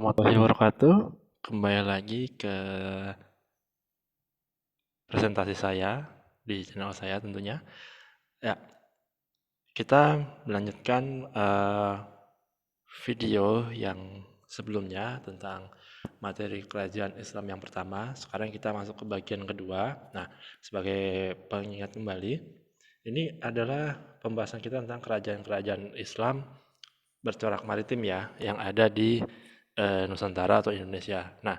warahmatullahi wabarakatuh. Kembali lagi ke presentasi saya di channel saya tentunya. Ya, kita melanjutkan video yang sebelumnya tentang materi kerajaan Islam yang pertama. Sekarang kita masuk ke bagian kedua. Nah, sebagai pengingat kembali, ini adalah pembahasan kita tentang kerajaan-kerajaan Islam bercorak maritim ya, yang ada di Nusantara atau Indonesia. Nah,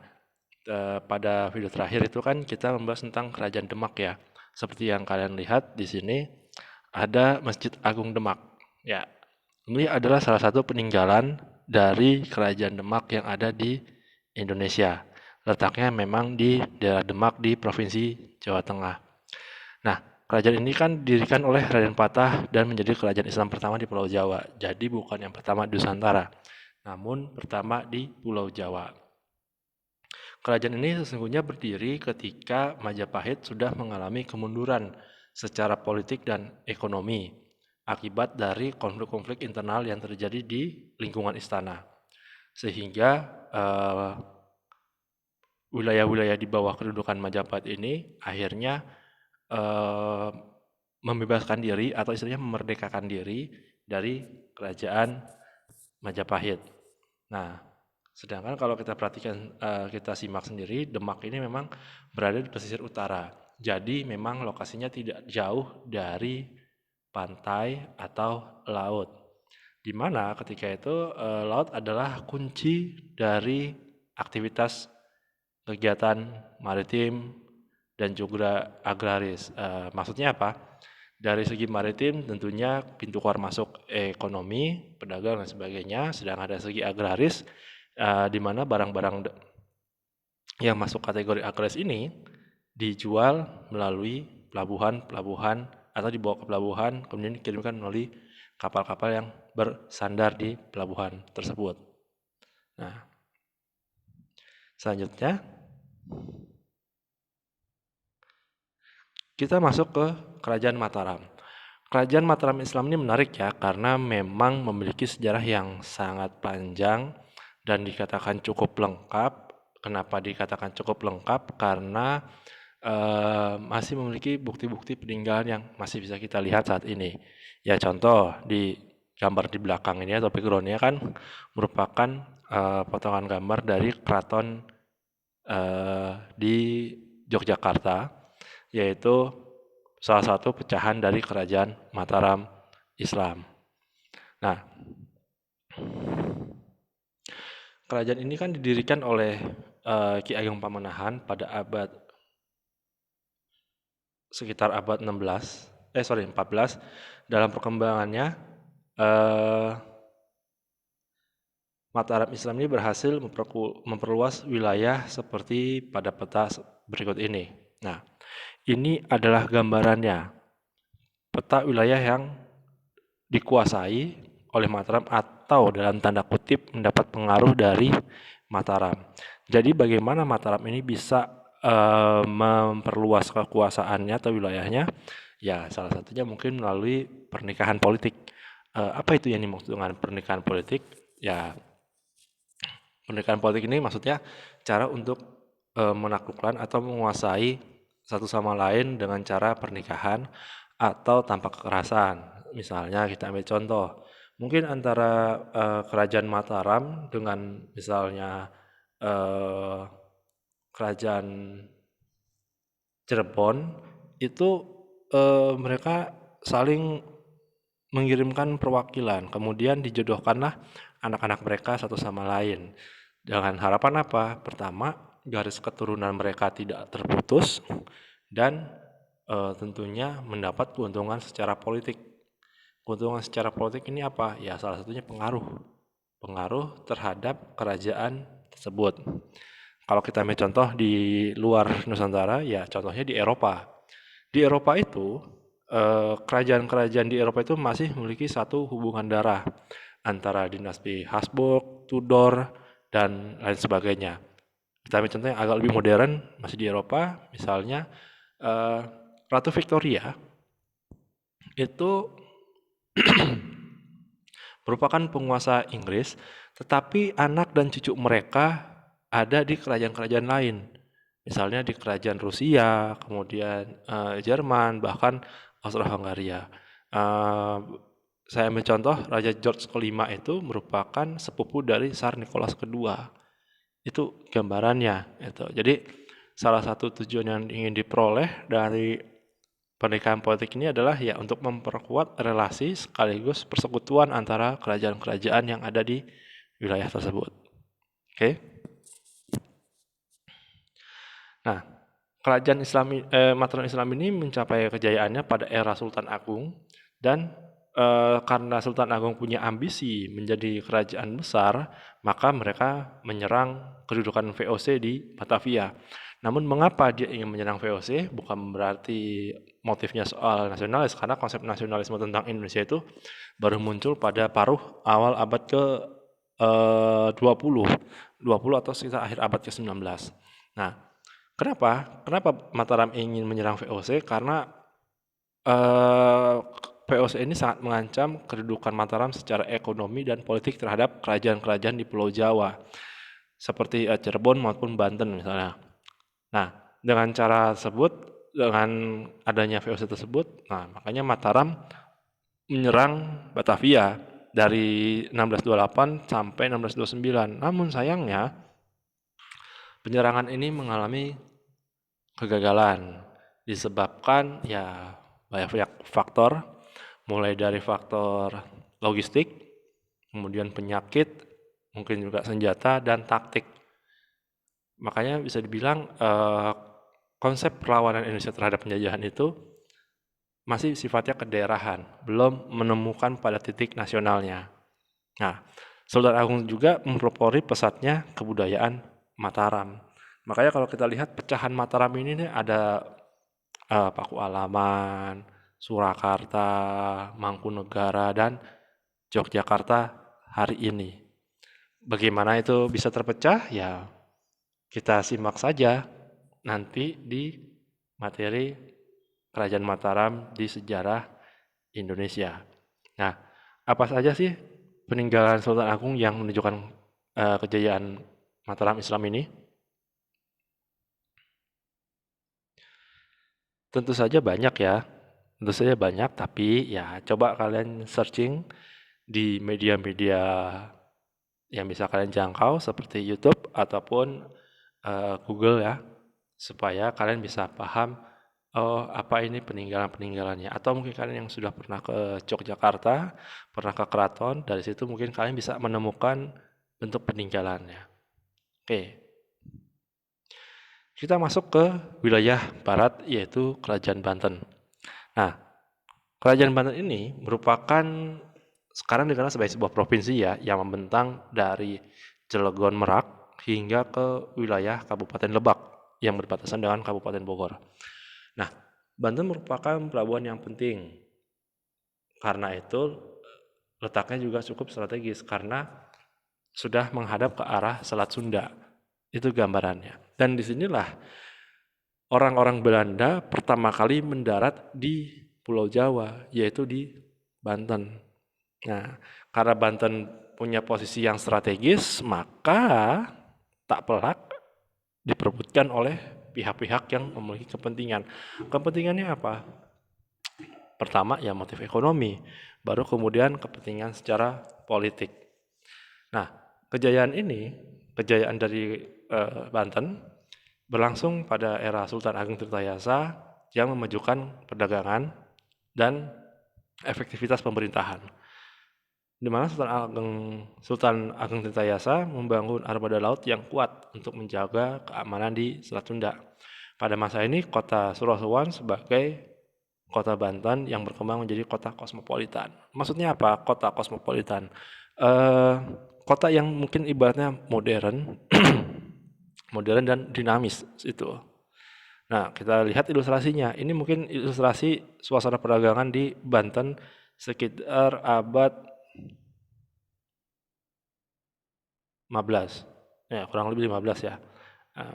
pada video terakhir itu kan kita membahas tentang Kerajaan Demak ya. Seperti yang kalian lihat di sini ada Masjid Agung Demak. Ya, ini adalah salah satu peninggalan dari Kerajaan Demak yang ada di Indonesia. Letaknya memang di daerah Demak di Provinsi Jawa Tengah. Nah, kerajaan ini kan didirikan oleh Raden Patah dan menjadi kerajaan Islam pertama di Pulau Jawa. Jadi bukan yang pertama di Nusantara, namun pertama di Pulau Jawa. Kerajaan ini sesungguhnya berdiri ketika Majapahit sudah mengalami kemunduran secara politik dan ekonomi akibat dari konflik-konflik internal yang terjadi di lingkungan istana. Sehingga wilayah-wilayah di bawah kedudukan Majapahit ini akhirnya eh, membebaskan diri atau istilahnya memerdekakan diri dari kerajaan Majapahit. Nah, sedangkan kalau kita perhatikan, kita simak sendiri, Demak ini memang berada di pesisir utara. Jadi memang lokasinya tidak jauh dari pantai atau laut. Di mana ketika itu laut adalah kunci dari aktivitas kegiatan maritim dan juga agraris. Maksudnya apa? Dari segi maritim tentunya pintu keluar masuk ekonomi, pedagang dan sebagainya, sedang ada segi agraris di mana barang-barang yang masuk kategori agraris ini dijual melalui pelabuhan-pelabuhan atau dibawa ke pelabuhan kemudian dikirimkan melalui kapal-kapal yang bersandar di pelabuhan tersebut. Nah, selanjutnya kita masuk ke Kerajaan Mataram. Kerajaan Mataram Islam ini menarik ya, karena memang memiliki sejarah yang sangat panjang dan dikatakan cukup lengkap. Kenapa dikatakan cukup lengkap? Karena masih memiliki bukti-bukti peninggalan yang masih bisa kita lihat saat ini. Ya contoh di gambar di belakang ini atau backgroundnya kan merupakan potongan gambar dari keraton di Yogyakarta, yaitu salah satu pecahan dari kerajaan Mataram Islam. Nah, kerajaan ini kan didirikan oleh Ki Ageng Pamanahan pada sekitar abad 14. Dalam perkembangannya Mataram Islam ini berhasil memperluas wilayah seperti pada peta berikut ini. Nah, ini adalah gambarannya. Peta wilayah yang dikuasai oleh Mataram atau dalam tanda kutip mendapat pengaruh dari Mataram. Jadi bagaimana Mataram ini bisa memperluas kekuasaannya atau wilayahnya? Ya salah satunya mungkin melalui pernikahan politik. Apa itu yang dimaksud dengan pernikahan politik? Ya pernikahan politik ini maksudnya cara untuk menaklukkan atau menguasai satu sama lain dengan cara pernikahan atau tanpa kekerasan. Misalnya kita ambil contoh, mungkin antara kerajaan Mataram dengan misalnya eh, kerajaan Cirebon itu mereka saling mengirimkan perwakilan, kemudian dijodohkanlah anak-anak mereka satu sama lain. Dengan harapan apa? Pertama, garis keturunan mereka tidak terputus dan tentunya mendapat keuntungan secara politik. Keuntungan secara politik ini apa? Ya salah satunya pengaruh. Pengaruh terhadap kerajaan tersebut. Kalau kita ambil contoh di luar Nusantara, ya contohnya di Eropa. Di Eropa itu, kerajaan-kerajaan di Eropa itu masih memiliki satu hubungan darah antara dinasti Habsburg, Tudor, dan lain sebagainya. Kita ambil contoh yang agak lebih modern, masih di Eropa, misalnya Ratu Victoria itu merupakan penguasa Inggris, Tetapi anak dan cucu mereka ada di kerajaan-kerajaan lain. Misalnya di kerajaan Rusia, kemudian Jerman, bahkan Austro-Hungaria. Eh, saya ambil contoh, Raja George kelima itu merupakan sepupu dari Tsar Nicholas kedua. Itu gambarannya. Itu. Jadi salah satu tujuan yang ingin diperoleh dari pernikahan politik ini adalah ya untuk memperkuat relasi sekaligus persekutuan antara kerajaan-kerajaan yang ada di wilayah tersebut. Oke. Nah, kerajaan Mataram Islam ini mencapai kejayaannya pada era Sultan Agung dan karena Sultan Agung punya ambisi menjadi kerajaan besar, maka mereka menyerang kedudukan VOC di Batavia. Namun mengapa dia ingin menyerang VOC? Bukan berarti motifnya soal nasionalis, karena konsep nasionalisme tentang Indonesia itu baru muncul pada paruh awal abad ke 20, 20 atau sekitar akhir abad ke-19. Nah, kenapa? Kenapa Mataram ingin menyerang VOC? Karena VOC ini sangat mengancam kedudukan Mataram secara ekonomi dan politik terhadap kerajaan-kerajaan di Pulau Jawa, seperti Cirebon maupun Banten misalnya. Nah, dengan cara tersebut, dengan adanya VOC tersebut, nah makanya Mataram menyerang Batavia dari 1628 sampai 1629. Namun sayangnya, penyerangan ini mengalami kegagalan disebabkan ya banyak faktor, mulai dari faktor logistik, kemudian penyakit, mungkin juga senjata dan taktik. Makanya bisa dibilang konsep perlawanan Indonesia terhadap penjajahan itu masih sifatnya kedaerahan, belum menemukan pada titik nasionalnya. Nah, Sultan Agung juga mempelopori pesatnya kebudayaan Mataram. Makanya kalau kita lihat pecahan Mataram ini nih ada Paku Alaman, Surakarta, Mangkunegara, dan Yogyakarta hari ini. Bagaimana itu bisa terpecah? Ya, kita simak saja nanti di materi Kerajaan Mataram di sejarah Indonesia. Nah, apa saja sih peninggalan Sultan Agung yang menunjukkan kejayaan Mataram Islam ini? Tentu saja banyak ya, tentu saja banyak, tapi ya coba kalian searching di media-media yang bisa kalian jangkau seperti YouTube ataupun Google ya, supaya kalian bisa paham oh apa ini peninggalan-peninggalannya. Atau mungkin kalian yang sudah pernah ke Yogyakarta, pernah ke keraton, dari situ mungkin kalian bisa menemukan bentuk peninggalannya. Oke, kita masuk ke wilayah barat yaitu Kerajaan Banten. Nah, Kerajaan Banten ini merupakan sekarang dikenal sebagai sebuah provinsi ya yang membentang dari Cilegon Merak hingga ke wilayah Kabupaten Lebak yang berbatasan dengan Kabupaten Bogor. Nah, Banten merupakan pelabuhan yang penting. Karena itu letaknya juga cukup strategis karena sudah menghadap ke arah Selat Sunda. Itu gambarannya. Dan disinilah orang-orang Belanda pertama kali mendarat di Pulau Jawa, yaitu di Banten. Nah, karena Banten punya posisi yang strategis, maka tak pelak diperebutkan oleh pihak-pihak yang memiliki kepentingan. Kepentingannya apa? Pertama ya motif ekonomi, baru kemudian kepentingan secara politik. Nah, kejayaan dari Banten berlangsung pada era Sultan Agung Tirtayasa yang memajukan perdagangan dan efektivitas pemerintahan. Di mana Sultan Agung Tirtayasa membangun armada laut yang kuat untuk menjaga keamanan di Selat Sunda. Pada masa ini, kota Surosowan sebagai kota Banten yang berkembang menjadi kota kosmopolitan. Maksudnya apa? Kota kosmopolitan. Kota yang mungkin ibaratnya modern, modern dan dinamis itu. Nah, kita lihat ilustrasinya. Ini mungkin ilustrasi suasana perdagangan di Banten sekitar abad 15. Ya, kurang lebih 15 ya.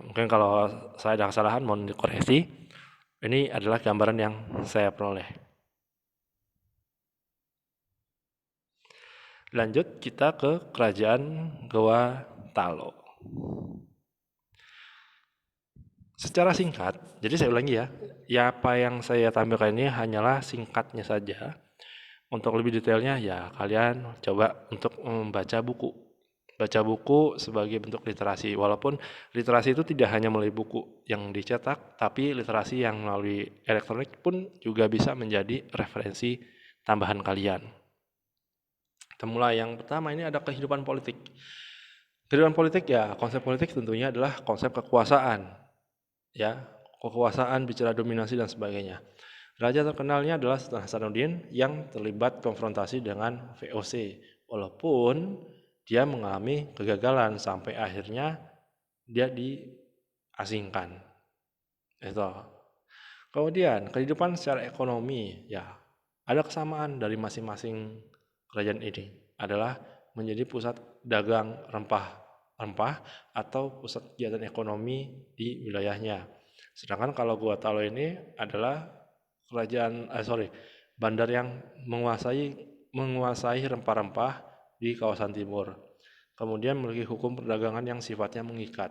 Mungkin kalau saya ada kesalahan mohon dikoreksi. Ini adalah gambaran yang saya peroleh. Lanjut kita ke kerajaan Goa Talo. Secara singkat, jadi saya ulangi ya apa yang saya tampilkan ini hanyalah singkatnya saja. Untuk lebih detailnya ya kalian coba untuk membaca buku. Baca buku sebagai bentuk literasi, walaupun literasi itu tidak hanya melalui buku yang dicetak, tapi literasi yang melalui elektronik pun juga bisa menjadi referensi tambahan kalian. Kita mulai, yang pertama ini ada kehidupan politik. Kehidupan politik ya, konsep politik tentunya adalah konsep kekuasaan. Ya, kekuasaan, bicara dominasi dan sebagainya. Raja terkenalnya adalah Sultan Hasanuddin yang terlibat konfrontasi dengan VOC, walaupun dia mengalami kegagalan sampai akhirnya dia diasingkan. Itu. Kemudian kehidupan secara ekonomi, ya ada kesamaan dari masing-masing kerajaan ini, adalah menjadi pusat dagang rempah-rempah atau pusat kegiatan ekonomi di wilayahnya. Sedangkan kalau Gua Talo ini adalah bandar yang menguasai rempah-rempah di kawasan timur. Kemudian memiliki hukum perdagangan yang sifatnya mengikat.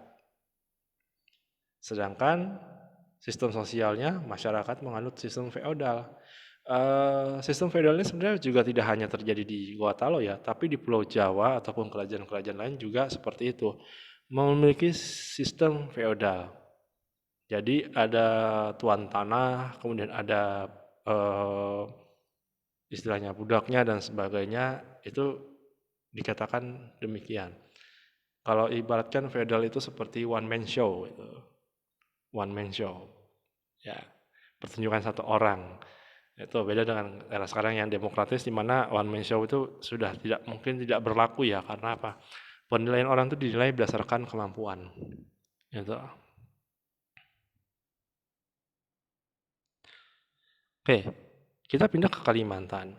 Sedangkan sistem sosialnya masyarakat menganut sistem feodal. Sistem feodal ini sebenarnya juga tidak hanya terjadi di Gua Talo ya, tapi di Pulau Jawa ataupun kerajaan-kerajaan lain juga seperti itu, memiliki sistem feodal. Jadi ada tuan tanah, kemudian ada istilahnya budaknya dan sebagainya, itu dikatakan demikian. Kalau ibaratkan feodal itu seperti one man show, ya, pertunjukan satu orang. Itu beda dengan era sekarang yang demokratis, di mana one man show itu sudah tidak berlaku ya, karena apa? Penilaian orang itu dinilai berdasarkan kemampuan. Itu. Oke, kita pindah ke Kalimantan.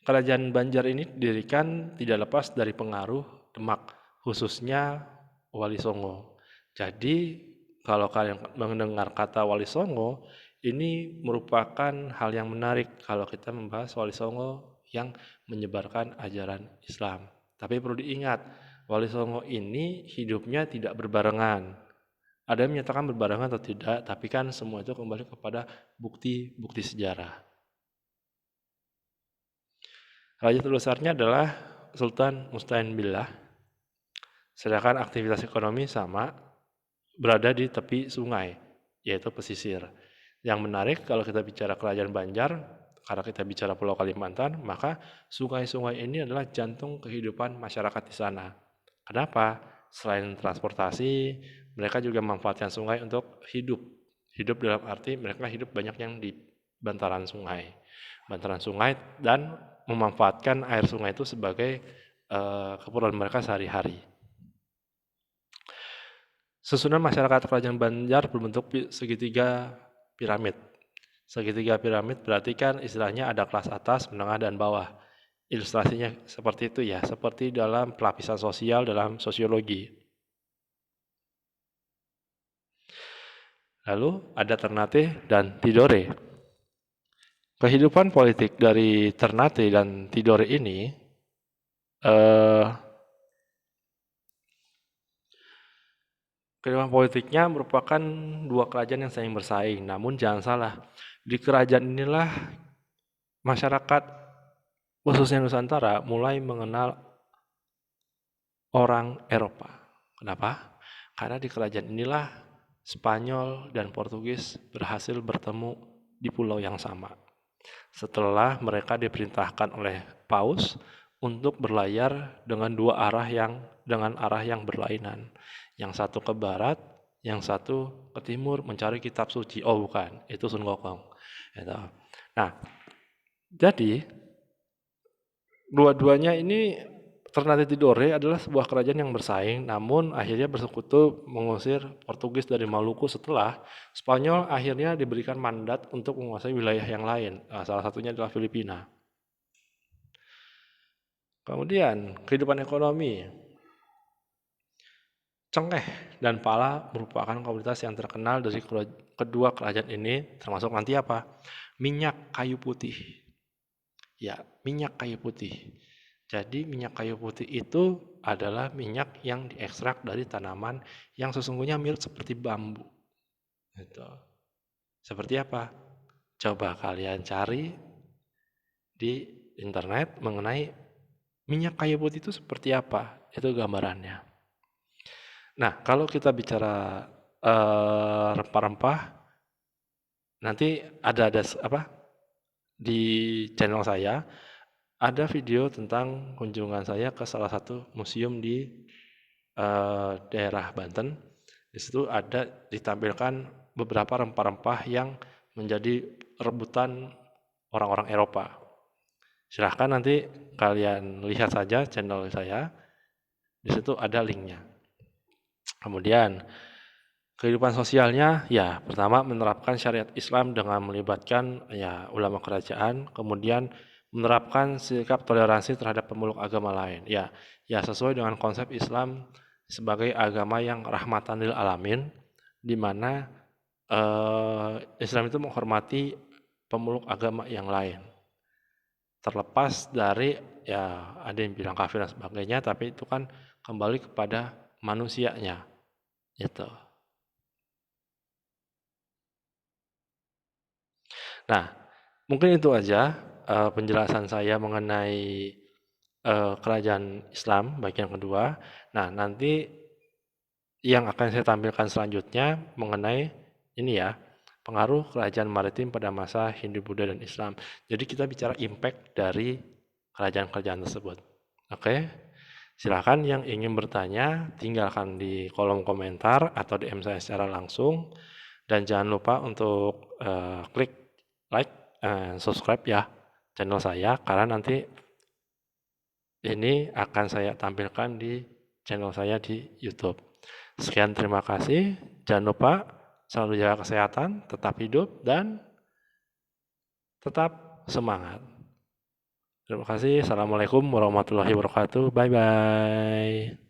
Kerajaan Banjar ini didirikan tidak lepas dari pengaruh Demak, khususnya Wali Songo. Jadi kalau kalian mendengar kata Wali Songo, ini merupakan hal yang menarik kalau kita membahas Wali Songo yang menyebarkan ajaran Islam. Tapi perlu diingat, Wali Songo ini hidupnya tidak berbarengan. Ada yang menyatakan berbarengan atau tidak, tapi kan semua itu kembali kepada bukti-bukti sejarah. Raja terbesarnya adalah Sultan Musta'in Billah, sedangkan aktivitas ekonomi sama berada di tepi sungai, yaitu pesisir. Yang menarik kalau kita bicara kerajaan Banjar, karena kita bicara Pulau Kalimantan, maka sungai-sungai ini adalah jantung kehidupan masyarakat di sana. Kenapa? Selain transportasi, mereka juga memanfaatkan sungai untuk hidup. Hidup dalam arti mereka hidup banyak yang di bantaran sungai. Bantaran sungai dan memanfaatkan air sungai itu sebagai keperluan mereka sehari-hari. Susunan masyarakat kerajaan Banjar berbentuk segitiga piramid. Segitiga piramid berarti kan istilahnya ada kelas atas, menengah, dan bawah. Ilustrasinya seperti itu ya, seperti dalam pelapisan sosial dalam sosiologi. Lalu ada Ternate dan Tidore. Kehidupan politik dari Ternate dan Tidore ini kehidupan politiknya merupakan dua kerajaan yang saling bersaing. Namun jangan salah, di kerajaan inilah masyarakat khususnya Nusantara mulai mengenal orang Eropa. Kenapa? Karena di kerajaan inilah Spanyol dan Portugis berhasil bertemu di pulau yang sama. Setelah mereka diperintahkan oleh Paus untuk berlayar dengan arah yang berlainan. Yang satu ke barat, yang satu ke timur mencari kitab suci. Oh bukan, itu Sun Gokong. Nah, jadi dua-duanya ini Ternate Tidore adalah sebuah kerajaan yang bersaing, namun akhirnya bersekutu mengusir Portugis dari Maluku setelah Spanyol akhirnya diberikan mandat untuk menguasai wilayah yang lain. Salah satunya adalah Filipina. Kemudian kehidupan ekonomi. Cengkeh dan pala merupakan komoditas yang terkenal dari kedua kerajaan ini, termasuk nanti apa? Minyak kayu putih. Ya, minyak kayu putih. Jadi minyak kayu putih itu adalah minyak yang diekstrak dari tanaman yang sesungguhnya mirip seperti bambu. Gitu. Seperti apa? Coba kalian cari di internet mengenai minyak kayu putih itu seperti apa. Itu gambarannya. Nah, kalau kita bicara rempah-rempah, nanti ada apa di channel saya ada video tentang kunjungan saya ke salah satu museum di daerah Banten. Di situ ada ditampilkan beberapa rempah-rempah yang menjadi rebutan orang-orang Eropa. Silahkan nanti kalian lihat saja channel saya, di situ ada linknya. Kemudian kehidupan sosialnya, ya pertama menerapkan syariat Islam dengan melibatkan ya ulama kerajaan, kemudian menerapkan sikap toleransi terhadap pemeluk agama lain. Ya, ya sesuai dengan konsep Islam sebagai agama yang rahmatan lil alamin, di mana Islam itu menghormati pemeluk agama yang lain. Terlepas dari ya ada yang bilang kafir dan sebagainya, tapi itu kan kembali kepada manusianya. Itu. Nah, mungkin itu aja penjelasan saya mengenai kerajaan Islam bagian kedua. Nah, nanti yang akan saya tampilkan selanjutnya mengenai ini ya, pengaruh kerajaan maritim pada masa Hindu, Buddha, dan Islam. Jadi kita bicara impact dari kerajaan-kerajaan tersebut. Oke, silakan yang ingin bertanya tinggalkan di kolom komentar atau DM saya secara langsung. Dan jangan lupa untuk klik like and subscribe ya channel saya, karena nanti ini akan saya tampilkan di channel saya di YouTube. Sekian, terima kasih. Jangan lupa selalu jaga kesehatan, tetap hidup, dan tetap semangat. Terima kasih. Assalamualaikum warahmatullahi wabarakatuh. Bye-bye.